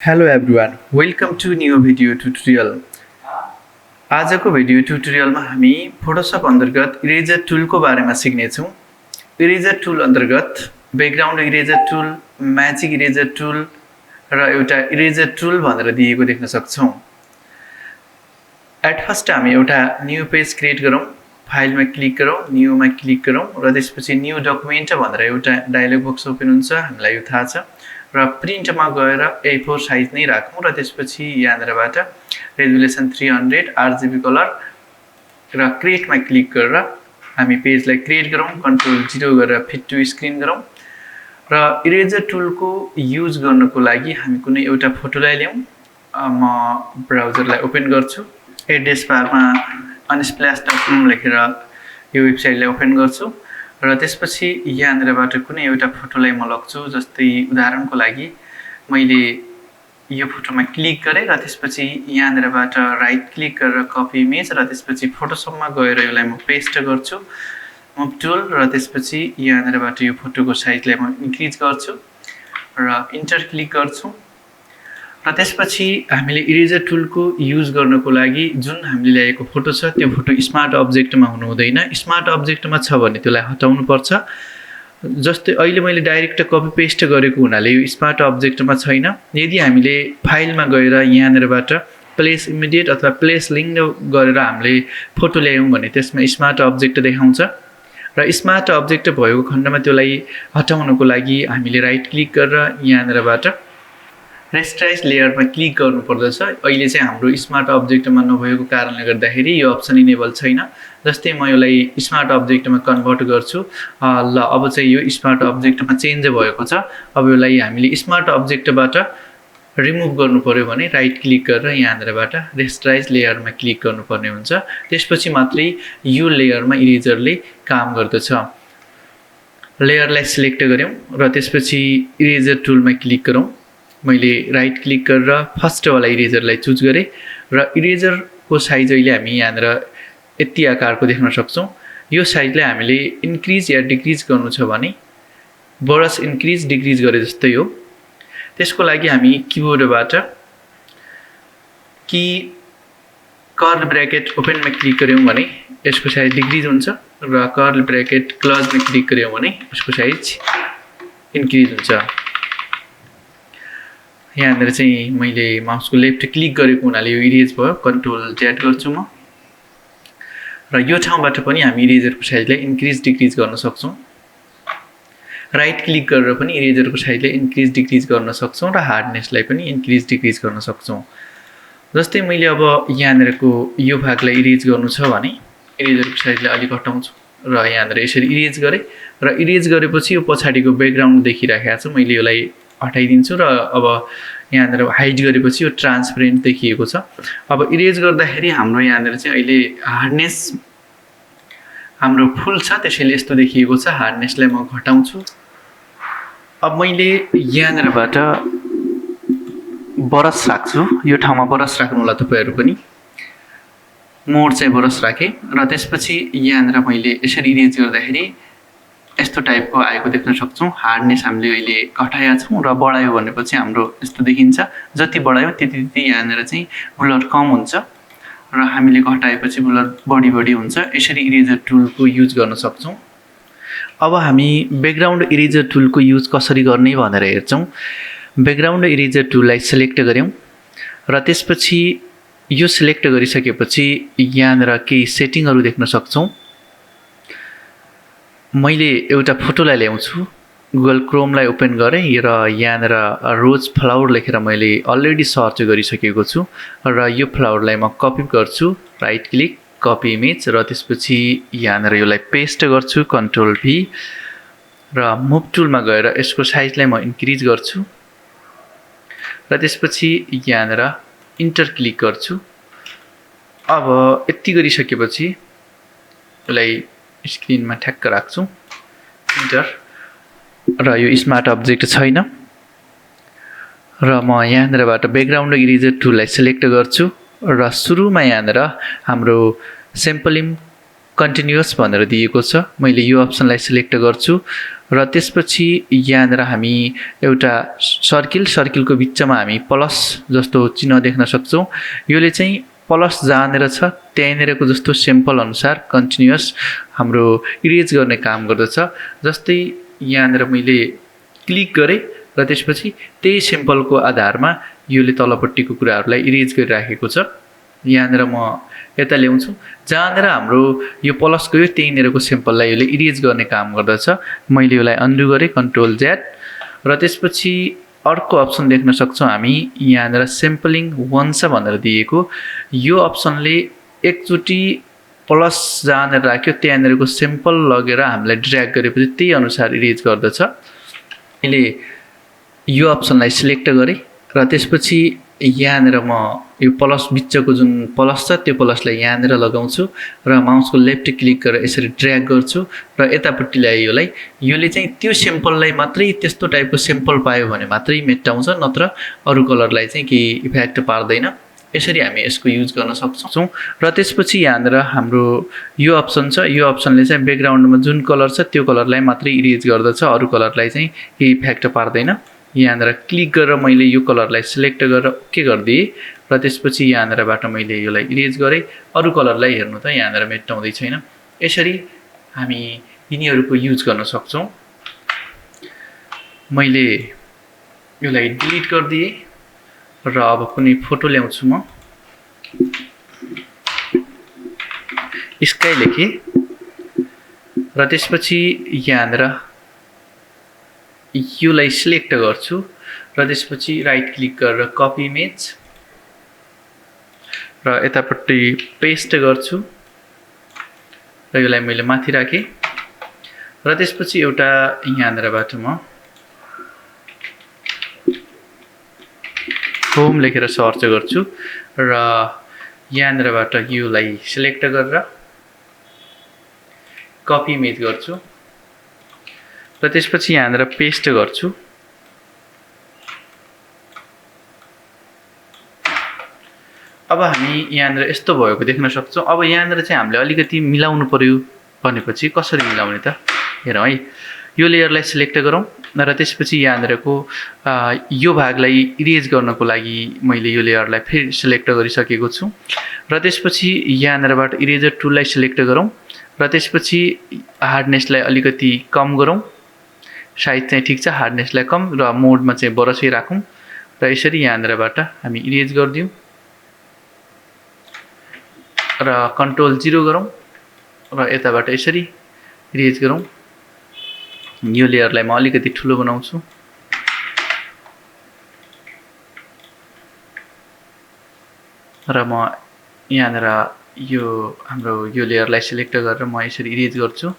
Hello everyone, welcome to new video tutorial. आजको video ट्युटोरियलमा हामी फोटोशप अन्तर्गत इरेजर टुलको बारेमा सिक्नेछौँ। इरेजर टुल अन्तर्गत background eraser tool, magic eraser tool र एउटा इरेजर टुल भनेर दिएको देख्न सक्छौँ। एट फर्स्ट हामी एउटा न्यू पेज क्रिएट गरौँ, फाइलमा क्लिक गरौँ, न्यूमा क्लिक गरौँ र त्यसपछि न्यू डकुमेन्ट भनेर एउटा डायलग बक्स ओपन हुन्छ, हामीलाई यो थाहा छ। र प्रिन्टमा गएर A4 साइज नै राखौँ र त्यसपछि यहाँनिरबाट रेजुलेसन 300 RGB कलर र क्रिएटमा क्लिक गरेर हामी पेजलाई क्रिएट गरौँ, कन्ट्रोल 0 गरेर फिट टु स्क्रिन गरौँ र इरेजर टुलको युज गर्नको लागि हामी कुनै एउटा फोटोलाई ल्याउँ। म ब्राउजरलाई ओपन गर्छु, एड्रेस बारमा unsplash.com लेखेर यो वेबसाइटलाई ओपन गर्छु र त्यसपछि यहाँनिरबाट कुनै एउटा फोटोलाई म लग्छु। जस्तै उदाहरणको लागि मैले यो फोटोमा क्लिक गरेँ र त्यसपछि यहाँनिरबाट राइट क्लिक गरेर कपी इमेज र त्यसपछि फोटोशपमा गएर यसलाई म पेस्ट गर्छु, मुभ टुल र त्यसपछि यहाँनिरबाट यो फोटोको साइजलाई म इन्क्रिज गर्छु र इन्टर क्लिक गर्छु र त्यसपछि हामीले इरेजर टुलको युज गर्नको लागि जुन हामीले ल्याएको फोटो छ त्यो फोटो स्मार्ट अब्जेक्टमा हुनु हुँदैन। स्मार्ट अब्जेक्टमा छ भने त्यसलाई हटाउनु पर्छ। जस्तै अहिले मैले डाइरेक्ट कपी पेस्ट गरेको हुनाले यो स्मार्ट अब्जेक्टमा छैन। यदि हामीले फाइलमा गएर यहाँनिरबाट प्लेस इमिडिएट अथवा प्लेस लिङ्क गरेर हामीले फोटो ल्यायौँ भने त्यसमा स्मार्ट अब्जेक्ट देखाउँछ र स्मार्ट अब्जेक्ट भएको खण्डमा त्यसलाई हटाउनको लागि हामीले राइट क्लिक गरेर यहाँनिरबाट रेस्ट्राइज लेयरमा क्लिक गर्नुपर्दछ। अहिले चाहिँ हाम्रो स्मार्ट अब्जेक्टमा नभएको कारणले गर्दाखेरि यो अप्सन इनेबल छैन। जस्तै म यसलाई स्मार्ट अब्जेक्टमा कन्भर्ट गर्छु। ल अब चाहिँ यो स्मार्ट अब्जेक्टमा चेन्ज भएको छ। अब यसलाई हामीले स्मार्ट अब्जेक्टबाट रिमुभ गर्नु पर्यो भने राइट क्लिक गरेर यहाँनिरबाट रेस्ट्राइज लेयरमा क्लिक गर्नुपर्ने हुन्छ। त्यसपछि मात्रै यो लेयरमा इरेजरले काम गर्दछ। लेयरलाई सिलेक्ट गऱ्यौँ र त्यसपछि इरेजर टुलमा क्लिक गरौँ। मैले राइट क्लिक गरेर फर्स्टवाला इरेजरलाई चुज गरेँ र इरेजरको साइज अहिले हामी यहाँनिर यति आकारको देख्न सक्छौँ। यो साइजलाई हामीले इन्क्रिज या डिक्रिज गर्नु छ भने ब्रस इन्क्रिज डिक्रिज गरे जस्तै हो। त्यसको लागि हामी किबोर्डबाट कि कर्ल ब्र्याकेट ओपनमा क्लिक गऱ्यौँ भने यसको साइज डिक्रिज हुन्छ र कर्ल ब्र्याकेट क्लोजमा क्लिक गऱ्यौँ भने यसको साइज इन्क्रिज हुन्छ। यहाँनिर चाहिँ मैले माउसको लेफ्ट क्लिक गरेको हुनाले यो इरेज भयो, कन्ट्रोल Z गर्छु म र यो ठाउँबाट पनि हामी इरेजरको साइजलाई इन्क्रिज डिक्रिज गर्न सक्छौँ। राइट क्लिक गरेर पनि इरेजरको साइजलाई इन्क्रिज डिक्रिज गर्न सक्छौँ र हार्डनेसलाई पनि इन्क्रिज डिक्रिज गर्न सक्छौँ। जस्तै मैले अब यहाँनिरको यो भागलाई इरेज गर्नु छ भने इरेजरको साइजलाई अलिक घटाउँछु र यहाँनिर यसरी इरेज गरेँ र इरेज गरेपछि यो पछाडिको ब्याकग्राउन्ड देखिराखेको छ, मैले यसलाई हटाइदिन्छु र अब यहाँनिर हाइड गरेपछि यो ट्रान्सपेरेन्ट देखिएको छ। अब इरेज गर्दाखेरि हाम्रो यहाँनिर चाहिँ अहिले हार्डनेस हाम्रो फुल छ, त्यसैले यस्तो देखिएको छ। हार्डनेसलाई म घटाउँछु। अब मैले यहाँनिरबाट ब्रस राख्छु, यो ठाउँमा ब्रस राख्नु होला तपाईँहरू पनि। मोड चाहिँ ब्रस राखेँ र त्यसपछि यहाँनिर मैले यसरी इरेज गर्दाखेरि यस्तो टाइपको आएको देख्न सक्छौँ। हार्डनेस हामीले अहिले घटाएका छौँ र बढायो भनेपछि हाम्रो यस्तो देखिन्छ। जति बढायो त्यति यहाँनिर चाहिँ ब्लर कम हुन्छ र हामीले घटाएपछि ब्लर बढी हुन्छ। यसरी इरेजर टुलको युज गर्न सक्छौँ। अब हामी ब्याकग्राउन्ड इरेजर टुलको युज कसरी गर्ने भनेर हेर्छौँ। ब्याकग्राउन्ड इरेजर टुललाई सिलेक्ट गऱ्यौँ र त्यसपछि यो सिलेक्ट गरिसकेपछि यहाँनिर केही सेटिङहरू देख्न सक्छौँ। मैले एउटा फोटोलाई ल्याउँछु, गुगल क्रोमलाई ओपन गरेँ र यहाँनिर रोज फ्लावर लेखेर मैले अलरेडी सर्च गरिसकेको छु र यो फ्लावरलाई म कपी गर्छु, राइट क्लिक कपी इमेज र त्यसपछि यहाँनिर यसलाई पेस्ट गर्छु, कन्ट्रोल V र मुभ टुलमा गएर यसको साइजलाई म इन्क्रिज गर्छु र त्यसपछि यहाँनिर इन्टर क्लिक गर्छु। अब यति गरिसकेपछि यसलाई स्क्रिनमा ठ्याक्क राख्छु, इन्टर र यो स्मार्ट अब्जेक्ट छैन र म यहाँनिरबाट ब्याकग्राउन्ड इरेजर टुललाई सिलेक्ट गर्छु र सुरुमा यहाँनिर हाम्रो सेम्पलिङ कन्टिन्युअस भनेर दिएको छ। मैले यो अप्सनलाई सिलेक्ट गर्छु र त्यसपछि यहाँनिर हामी एउटा सर्किलको बिचमा हामी प्लस जस्तो चिन्ह देख्न सक्छौँ। योले चाहिँ प्लस जहाँनिर छ त्यहीँनिरको जस्तो सिम्पल अनुसार कन्टिन्युअस हाम्रो इरेज गर्ने काम गर्दछ। जस्तै यहाँनिर मैले क्लिक गरेँ र त्यसपछि त्यही सिम्पलको आधारमा योले तलपट्टिको कुराहरूलाई इरेज गरिराखेको छ। यहाँनिर म यता ल्याउँछु, जहाँनिर हाम्रो यो प्लस गयो त्यहीँनिरको सिम्पललाई योले इरेज गर्ने काम गर्दछ। मैले यसलाई अन्डु गरेँ कन्ट्रोल जेड र त्यसपछि अर्को अप्सन देख्न सक्छौँ हामी यहाँनिर स्याम्पलिङ वन्स भनेर दिएको। यो अप्सनले एकचोटि प्लस जहाँनिर राख्यो त्यहाँनिरको सिम्पल लगेर हामीलाई ड्र्याग गरेपछि त्यही अनुसार इरेज गर्दछ। अहिले यो अप्सनलाई सिलेक्ट गरेँ र त्यसपछि यहाँनिर म यो प्लस बिचको जुन प्लस छ त्यो प्लसलाई यहाँनिर लगाउँछु र माउसको लेफ्ट क्लिक गरेर यसरी ड्र्याग गर्छु र यतापट्टि ल्याए योले चाहिँ त्यो सिम्पललाई मात्रै त्यस्तो टाइपको सिम्पल पायो भने मात्रै मेटाउँछ, नत्र अरू कलरलाई चाहिँ केही इफेक्ट पार्दैन। यसरी हामी यसको युज गर्न सक्छौँ। र त्यसपछि यहाँनिर हाम्रो यो अप्सन छ, यो अप्सनले चाहिँ ब्याकग्राउन्डमा जुन कलर छ त्यो कलरलाई मात्रै इरेज गर्दछ, अरू कलरलाई चाहिँ केही इफेक्ट पार्दैन। यहाँनिर क्लिक गरेर मैले यो कलरलाई सिलेक्ट गरेर ओके गरिदिएँ र त्यसपछि यहाँनिरबाट मैले यसलाई इरेज गरेँ। अरू कलरलाई हेर्नु त यहाँनिर मेटाउँदै छैन। यसरी हामी यिनीहरूको युज गर्न सक्छौँ। मैले यसलाई डिलिट गरिदिएँ र अब कुनै फोटो ल्याउँछु म, स्काई लेखेँ र त्यसपछि यहाँनिर योलाई सिलेक्ट गर्छु र त्यसपछि राइट क्लिक गरेर कपी इमेज र यतापट्टि पेस्ट गर्छु र यसलाई मैले माथि राखेँ र त्यसपछि एउटा यहाँनिरबाट म होम लेखेर सर्च गर्छु र यहाँनिरबाट योलाई सिलेक्ट गरेर कपी इमेज गर्छु र त्यसपछि यहाँनिर पेस्ट गर्छु। अब हामी यहाँनिर यस्तो भएको देख्न सक्छौँ। अब यहाँनिर चाहिँ हामीले अलिकति मिलाउनु पर्यो भनेपछि कसरी मिलाउने त हेरौँ है। यो लेयरलाई सिलेक्ट गरौँ र त्यसपछि यहाँनिरको यो भागलाई इरेज गर्नको लागि मैले यो लेयरलाई फेरि सिलेक्ट गरिसकेको छु र त्यसपछि यहाँनिरबाट इरेजर टुललाई सिलेक्ट गरौँ र त्यसपछि हार्डनेसलाई अलिकति कम गरौँ, साइज चाहिँ ठिक छ, हार्डनेसलाई कम र मोडमा चाहिँ बरसै राखौँ र यसरी यहाँनिरबाट हामी इरेज गरिदिउँ र कन्ट्रोल 0 गरौँ र यताबाट यसरी इरेज गरौँ। यो लेयरलाई म अलिकति ठुलो बनाउँछु र म यहाँनिर यो हाम्रो यो लेयरलाई सिलेक्ट गरेर म यसरी इरेज गर्छु।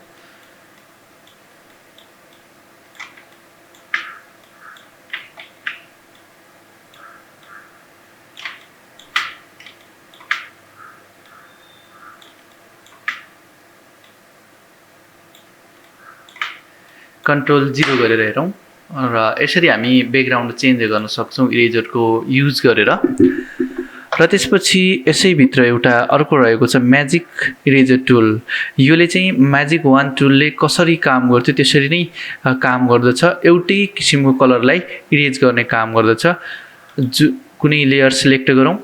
कन्ट्रोल 0 गरेर हेरौँ र यसरी हामी ब्याकग्राउन्ड चेन्ज गर्न सक्छौँ इरेजरको युज गरेर। र त्यसपछि यसैभित्र एउटा अर्को रहेको छ म्याजिक इरेजर टुल। योले चाहिँ म्याजिक वान टुलले कसरी काम गर्छ त्यसरी नै काम गर्दछ। एउटै किसिमको कलरलाई इरेज गर्ने काम गर्दछ। कुनै लेयर सिलेक्ट गरौँ,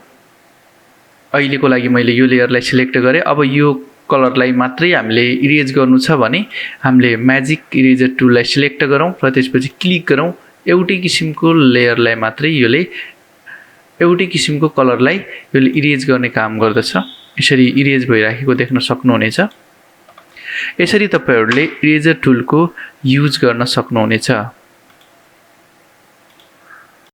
अहिलेको लागि मैले यो लेयरलाई सिलेक्ट गरेँ। अब यो कलरलाई मात्रै हामीले इरेज गर्नु छ भने हामीले म्याजिक इरेजर टुललाई सिलेक्ट गरौँ र त्यसपछि क्लिक गरौँ। एउटै किसिमको लेयरलाई मात्रै योले एउटै किसिमको कलरलाई योले इरेज गर्ने काम गर्दछ। यसरी इरेज भइराखेको देख्न सक्नुहुनेछ। यसरी तपाईहरूले इरेजर टुलको युज गर्न सक्नुहुनेछ।